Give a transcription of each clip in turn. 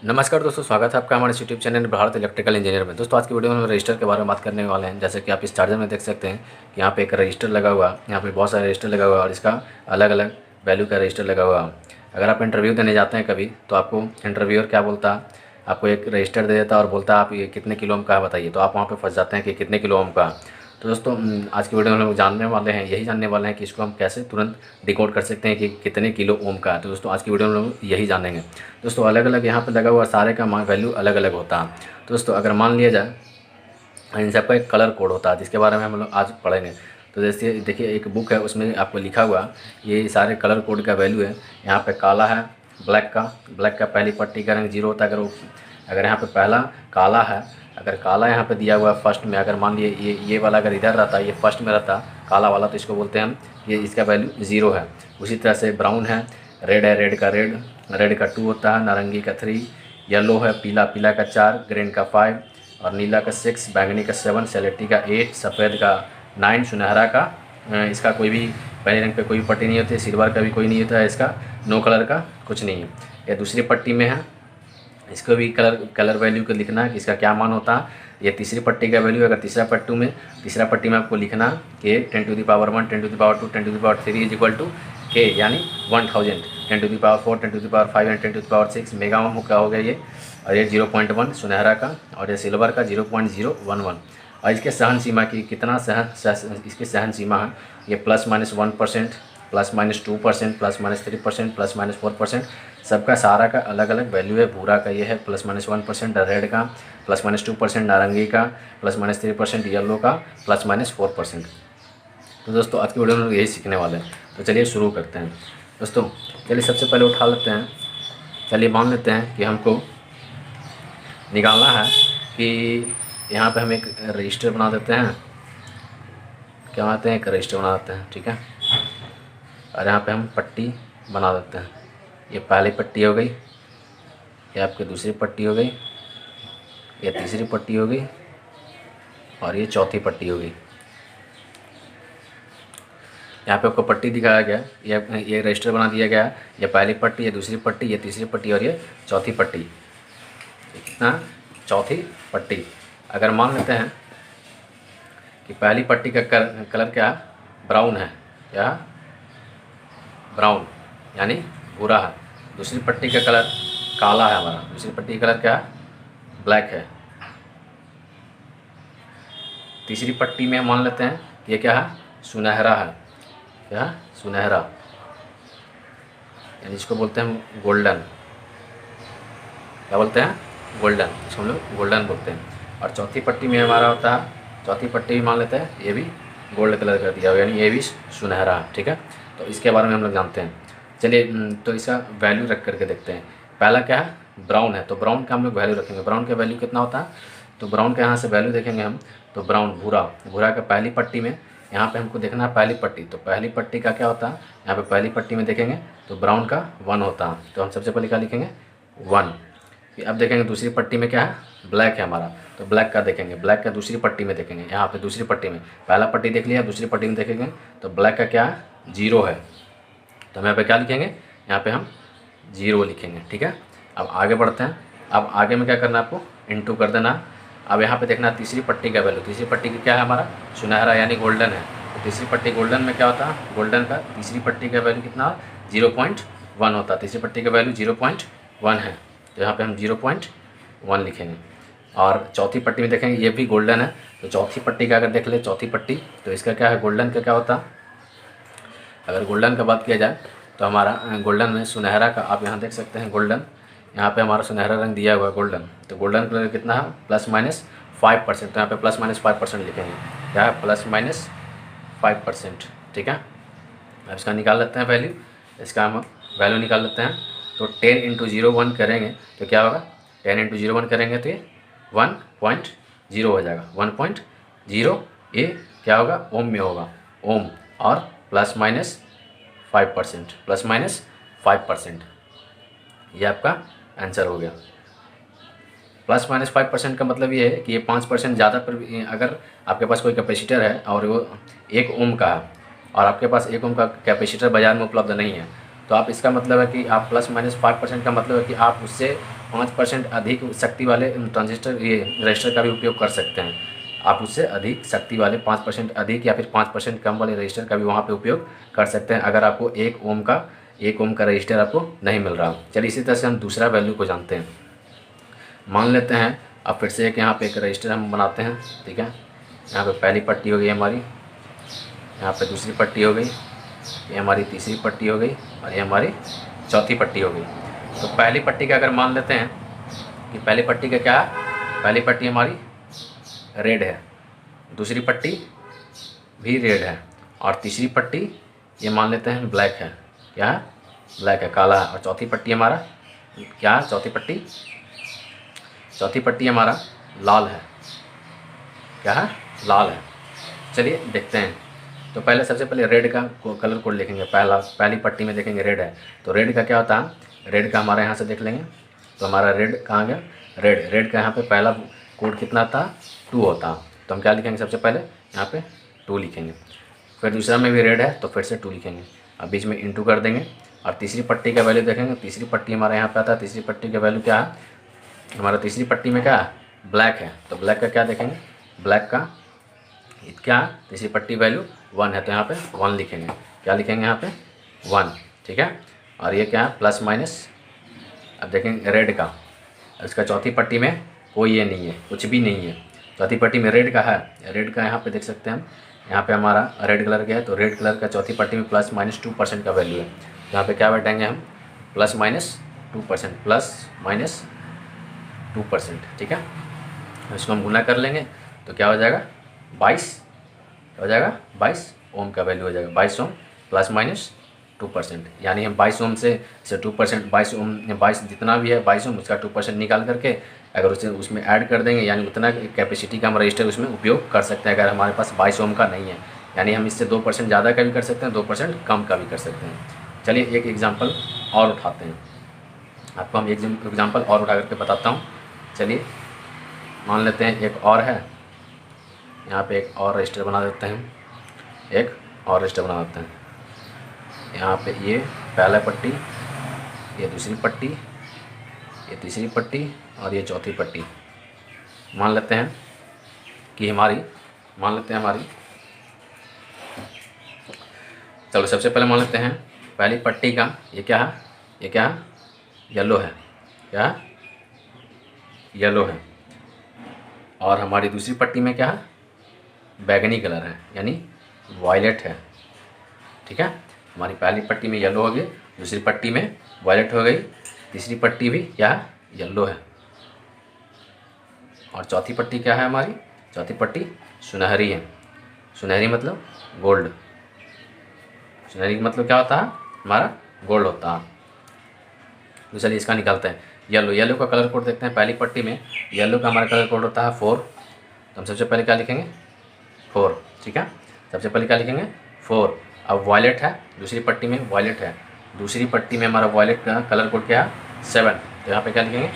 नमस्कार दोस्तों, स्वागत है आपका हमारे YouTube channel Bharat electrical engineer में। दोस्तों आज की वीडियो में हम रजिस्टर के बारे में बात करने वाले हैं। जैसे कि आप इस चार्जर में देख सकते हैं कि यहाँ पे एक रजिस्टर लगा हुआ है, यहाँ पे बहुत सारे रजिस्टर लगा हुआ है और इसका अलग अलग वैल्यू का रजिस्टर लगा हुआ है। अगर आप इंटरव्यू देने जाते हैं कभी, तो आपको इंटरव्यूअर क्या बोलता है, आपको एक रजिस्टर दे देता है और बोलता है आप ये कितने किलो ओम का है बताइए, तो आप वहाँ पर फंस जाते हैं कि कितने किलो ओम का है। तो दोस्तों आज की वीडियो में हम लोग जानने वाले हैं, यही जानने वाले हैं कि इसको हम कैसे तुरंत डिकोड कर सकते हैं कि कितने किलो ओम का है। तो दोस्तों आज की वीडियो में हम लोग यही जानेंगे। दोस्तों अलग अलग यहाँ पे लगा हुआ सारे का वैल्यू अलग अलग होता है। तो दोस्तों अगर मान लिया जाए, इन सबका एक कलर कोड होता है जिसके बारे में हम लोग आज पढ़ेंगे। तो जैसे देखिए एक बुक है, उसमें आपको लिखा हुआ ये सारे कलर कोड का वैल्यू है। यहाँ पे काला है, ब्लैक का पहली पट्टी का रंग 0 होता है। अगर यहाँ पे पहला काला है, अगर काला यहाँ पे दिया हुआ है फर्स्ट में, अगर मान लिए ये वाला अगर इधर रहता, ये फर्स्ट में रहता काला वाला, तो इसको बोलते हैं हम ये इसका वैल्यू 0 है। उसी तरह से ब्राउन है, रेड है, रेड का 2 होता है, नारंगी का 3, येलो है, पीला का 4, ग्रीन का 5 और नीला का 6, बैंगनी का 7, सलेटी का 8, सफ़ेद का 9, सुनहरा का इसका कोई भी पहले रंग पे कोई पट्टी नहीं होती, सिल्वर का भी कोई नहीं होता है, इसका नो कलर का कुछ नहीं है। ये दूसरी पट्टी में है, इसको भी कलर वैल्यू को लिखना है कि इसका क्या मान होता है। ये तीसरी पट्टी का वैल्यू, अगर तीसरा पट्टी में आपको लिखना कि 10 to the power 1, 10 to the power 2, 10 to the power 3 is equal to K, यानी 1000, 10 to the power 4, 10 to the power 5 and 10 to the power 6 mega ohm का हो गया ये। और ये 0.1 सुनहरा का, और ये सिल्वर का 0.011। और इसके सहन सीमा की कितना इसकी सहन सीमा है, ये +-1%, +-2%, +-3%, +-4%, सबका सारा का अलग अलग वैल्यू है। भूरा का ये है +-1%, रेड का +-2%, नारंगी का +-3%, येलो का +-4%। तो दोस्तों आज की वीडियो में हम यही सीखने वाले हैं। तो चलिए शुरू करते हैं। दोस्तों चलिए सबसे पहले उठा लेते हैं, चलिए मान लेते हैं कि हमको निकालना है कि यहाँ पे हम एक रजिस्टर बना देते हैं। क्या बनाते हैं? एक रजिस्टर बना देते हैं, ठीक है। और यहाँ पे हम पट्टी बना देते हैं। ये पहली पट्टी हो गई, ये आपकी दूसरी पट्टी हो गई, ये तीसरी पट्टी हो गई और ये चौथी पट्टी हो गई। यहाँ पे आपको पट्टी दिखाया गया, ये रजिस्टर बना दिया गया। ये पहली पट्टी, ये दूसरी पट्टी, ये तीसरी पट्टी और ये चौथी पट्टी। कितना? चौथी पट्टी। अगर मान लेते हैं कि पहली पट्टी का कलर क्या है? ब्राउन है, क्या? ब्राउन यानी भूरा है। दूसरी पट्टी का कलर काला है हमारा, दूसरी पट्टी का कलर क्या है? ब्लैक है। तीसरी पट्टी में मान लेते हैं कि ये क्या है? सुनहरा है। क्या है? सुनहरा, यानी इसको बोलते हैं गोल्डन। क्या बोलते हैं? गोल्डन। इसको हम लोग गोल्डन बोलते हैं। और चौथी पट्टी में हमारा होता है, चौथी पट्टी भी मान लेते हैं, ये भी गोल्ड कलर कर दिया हुआ, यानी ये भी सुनहरा है, ठीक है। तो इसके बारे में हम लोग जानते हैं। चलिए तो इसका वैल्यू रख करके देखते हैं। पहला क्या है? ब्राउन है, तो ब्राउन का हम लोग वैल्यू रखेंगे। ब्राउन का वैल्यू कितना होता है? तो ब्राउन का यहाँ से वैल्यू देखेंगे हम, तो ब्राउन भूरा का पहली पट्टी में, यहाँ पे हमको देखना है पहली पट्टी, तो पहली पट्टी का क्या होता है? यहाँ पे पहली पट्टी में देखेंगे तो ब्राउन का 1 होता है, तो हम सबसे पहले क्या लिखेंगे? 1। अब देखेंगे दूसरी पट्टी में क्या है? ब्लैक है हमारा, तो ब्लैक का देखेंगे, ब्लैक का दूसरी पट्टी में देखेंगे। यहाँ पे दूसरी पट्टी में, पहला पट्टी देख लिया, दूसरी पट्टी में देखेंगे तो ब्लैक का क्या है? 0 है, तो हम यहाँ पे क्या लिखेंगे? यहाँ पे हम 0 लिखेंगे, ठीक है। अब आगे बढ़ते हैं। अब आगे में क्या करना है आपको? इंटू कर देना। अब यहाँ पे देखना तीसरी पट्टी का वैल्यू, तीसरी पट्टी की क्या है हमारा? सुनहरा यानी गोल्डन है। तो तीसरी पट्टी गोल्डन में क्या होता है? गोल्डन का तीसरी पट्टी का वैल्यू कितना? 0.1 होता है। तीसरी पट्टी का वैल्यू 0.1 है, तो यहाँ पे हम 0.1 लिखेंगे। और चौथी पट्टी में देखेंगे ये भी गोल्डन है, तो चौथी पट्टी का अगर देख ले, चौथी पट्टी तो इसका क्या है? गोल्डन का क्या होता है? अगर गोल्डन का बात किया जाए तो हमारा गोल्डन में सुनहरा का, आप यहाँ देख सकते हैं गोल्डन, यहाँ पे हमारा सुनहरा रंग दिया हुआ है गोल्डन, तो गोल्डन कलर कितना है? +-5%, तो यहाँ पे +-5% लिखेंगे। क्या है? +-5%, ठीक है। अब इसका निकाल लेते हैं वैल्यू, इसका हम वैल्यू निकाल लेते हैं। तो 10 × 0.1 करेंगे तो क्या होगा? 10 × 0.1 करेंगे तो ये 1.0 हो जाएगा। 1.0 ये क्या होगा? ओम में होगा, ओम। और +-5%, ये आपका आंसर हो गया। +-5% का मतलब ये है कि ये 5% ज़्यादा पर, अगर आपके पास कोई कैपेसिटर है और वो 1 ओम का है और आपके पास 1 ओम का कैपेसिटर बाज़ार में उपलब्ध नहीं है, तो आप, इसका मतलब है कि आप +-5% का मतलब है कि आप उससे 5% अधिक शक्ति वाले ट्रांजिस्टर ये रजिस्टर का भी उपयोग कर सकते हैं। आप उससे अधिक शक्ति वाले 5% अधिक या फिर 5% कम वाले रजिस्टर का भी वहाँ पे उपयोग कर सकते हैं, अगर आपको 1 ओम का रजिस्टर आपको नहीं मिल रहा। चलिए इसी तरह से हम दूसरा वैल्यू को जानते हैं। मान लेते हैं अब फिर से यहाँ पे एक रजिस्टर हम बनाते हैं, ठीक है। यहाँ पे पहली पट्टी हो गई हमारी, यहाँ पे दूसरी पट्टी हो गई, ये हमारी तीसरी पट्टी हो गई और ये हमारी चौथी पट्टी हो गई। तो पहली पट्टी का अगर मान लेते हैं कि पहली पट्टी का क्या है, पहली पट्टी हमारी रेड है, दूसरी पट्टी भी रेड है और तीसरी पट्टी ये मान लेते हैं ब्लैक है। क्या है? ब्लैक है, काला है। और चौथी पट्टी हमारा क्या है? चौथी पट्टी हमारा लाल है। क्या है? लाल है। चलिए देखते हैं। तो पहले सबसे पहले रेड का कलर कोड लिखेंगे। पहली पट्टी में देखेंगे रेड है, तो रेड का क्या होता है? रेड का हमारा यहाँ से देख लेंगे, तो हमारा रेड कहाँ गया? रेड का यहाँ पे पहला कोड कितना था? 2 होता। तो हम क्या लिखेंगे? सबसे पहले यहाँ पे 2 लिखेंगे। फिर दूसरा में भी रेड है तो फिर से 2 लिखेंगे, अब बीच में इंटू कर देंगे। और तीसरी पट्टी का वैल्यू देखेंगे, तीसरी पट्टी हमारा यहाँ पे आता है। तीसरी पट्टी का वैल्यू क्या है? हमारा तीसरी पट्टी में क्या है? ब्लैक है, तो ब्लैक का क्या देखेंगे? ब्लैक का क्या है? तीसरी पट्टी वैल्यू 1 है, तो यहाँ पे 1 लिखेंगे। क्या लिखेंगे? यहाँ पे 1, ठीक है। और ये क्या है? Plus minus. अब देखेंगे रेड का, इसका चौथी पट्टी में कोई ये नहीं है, कुछ भी नहीं है। चौथी पट्टी में रेड का है, रेड का यहाँ पे देख सकते हैं हम, यहाँ पे हमारा रेड कलर का है, तो रेड कलर का चौथी पट्टी में प्लस माइनस 2% का वैल्यू है। यहाँ पे क्या बैठाएंगे हम? प्लस माइनस 2%, ठीक है। इसको हम गुना कर लेंगे तो क्या हो जाएगा? 22 हो जाएगा, 22 ओम का वैल्यू हो जाएगा। 22 ओम प्लस माइनस 2%, यानी हम 22 ओम से 2%, 22 ओम 22 जितना भी है 22 ओम, उसका 2% निकाल करके अगर उसे उसमें ऐड कर देंगे, यानी उतना कैपेसिटी का हम रजिस्टर उसमें उपयोग कर सकते हैं। अगर हमारे पास 22 ओम का नहीं है, यानी हम इससे 2% ज़्यादा का भी कर सकते हैं, 2% कम का भी कर सकते हैं। चलिए एक एग्जाम्पल और उठाते हैं, आपको हम एक एग्जाम्पल और उठा करके बताता हूँ। चलिए मान लेते हैं एक और है, यहाँ पे एक और रजिस्टर बना देते हैं, एक और रजिस्टर बना देते हैं। यहाँ पे ये पहला पट्टी, ये दूसरी पट्टी, ये तीसरी पट्टी और ये चौथी पट्टी। मान लेते हैं हमारी चलो सबसे पहले मान लेते हैं पहली पट्टी का ये क्या है? ये क्या है? येलो है। क्या है? येलो है। और हमारी दूसरी पट्टी में क्या है? बैगनी कलर है, यानी वायलेट है, ठीक है। हमारी पहली पट्टी में येलो हो गई, दूसरी पट्टी में वायलेट हो गई, तीसरी पट्टी भी क्या है? येलो है। और चौथी पट्टी क्या है हमारी? चौथी पट्टी सुनहरी है। सुनहरी मतलब गोल्ड। सुनहरी मतलब क्या होता है? हमारा गोल्ड होता है। तो चलिए इसका निकालते हैं। येलो का कलर कोड देखते हैं। पहली पट्टी में येलो का हमारा कलर कोड होता है 4, तो हम सबसे पहले क्या लिखेंगे? 4, ठीक है। सबसे पहले क्या लिखेंगे? 4। अब वायलेट है, दूसरी पट्टी में वायलेट है, दूसरी पट्टी में हमारा वायलेट का कलर कोड क्या है? 7, तो यहाँ पे क्या लिखेंगे?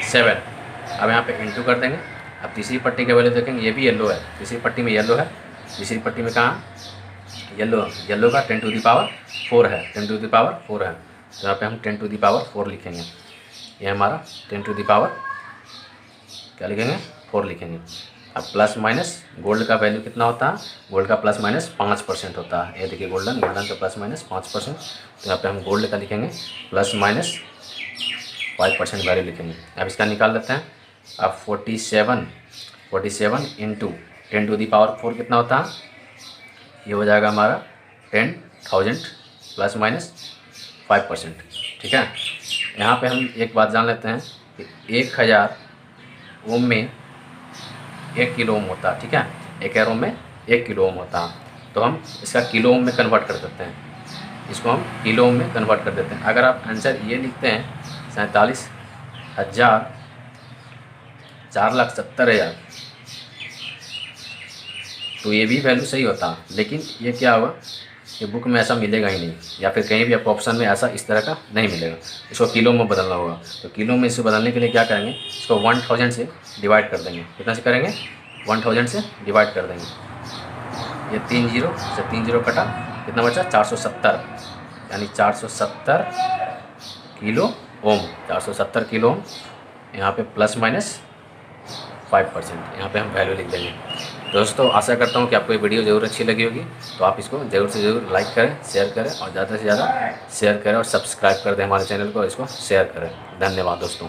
7। अब यहाँ पे इंटू कर देंगे। अब तीसरी पट्टी के वैल्यू देखेंगे, ये भी येलो है, तीसरी पट्टी में येलो है, तीसरी पट्टी में कहाँ? येलो का 10 टू दी पावर 4 है, 10 टू दी पावर 4 है, तो यहाँ पे हम 10 टू दी पावर 4 लिखेंगे। ये हमारा 10 टू दी पावर क्या लिखेंगे? 4 लिखेंगे। अब प्लस माइनस गोल्ड का वैल्यू कितना होता है? गोल्ड का प्लस माइनस 5% होता है। ये देखिए गोल्डन का प्लस माइनस 5%, तो यहाँ पे हम गोल्ड का लिखेंगे प्लस माइनस 5% वैल्यू लिखेंगे। अब इसका निकाल लेते हैं। अब 47 इंटू 10 टू दी पावर 4 कितना होता है? ये हो जाएगा हमारा 10,000 प्लस माइनस 5%, ठीक है। यहाँ पे हम एक बात जान लेते हैं कि 1000 ओम में 1 किलो ओम होता है, ठीक है। 1000 ओम में 1 किलो ओम होता है, तो हम इसका किलो ओम में कन्वर्ट कर देते हैं, इसको हम किलो ओम में कन्वर्ट कर देते हैं। अगर आप आंसर ये लिखते हैं 47,470,000, तो ये भी वैल्यू सही होता है, लेकिन ये क्या हुआ कि बुक में ऐसा मिलेगा ही नहीं, या फिर कहीं भी आपको ऑप्शन में ऐसा इस तरह का नहीं मिलेगा। इसको किलो में बदलना होगा, तो किलो में इसे बदलने के लिए क्या करेंगे? इसको 1000 से डिवाइड कर देंगे। कितना से करेंगे? 1000 से डिवाइड कर देंगे। ये 3 0 से 3 0 कटा, कितना बचा? 470, यानी 470 किलो ओम, 470 किलो ओम यहाँ पे ±5% यहाँ पे हम वैल्यू लिख देंगे। दोस्तों आशा करता हूँ कि आपको ये वीडियो ज़रूर अच्छी लगी होगी, तो आप इसको ज़रूर से ज़रूर लाइक करें, शेयर करें और ज़्यादा से ज़्यादा शेयर करें और सब्सक्राइब कर दें हमारे चैनल को और इसको शेयर करें। धन्यवाद दोस्तों।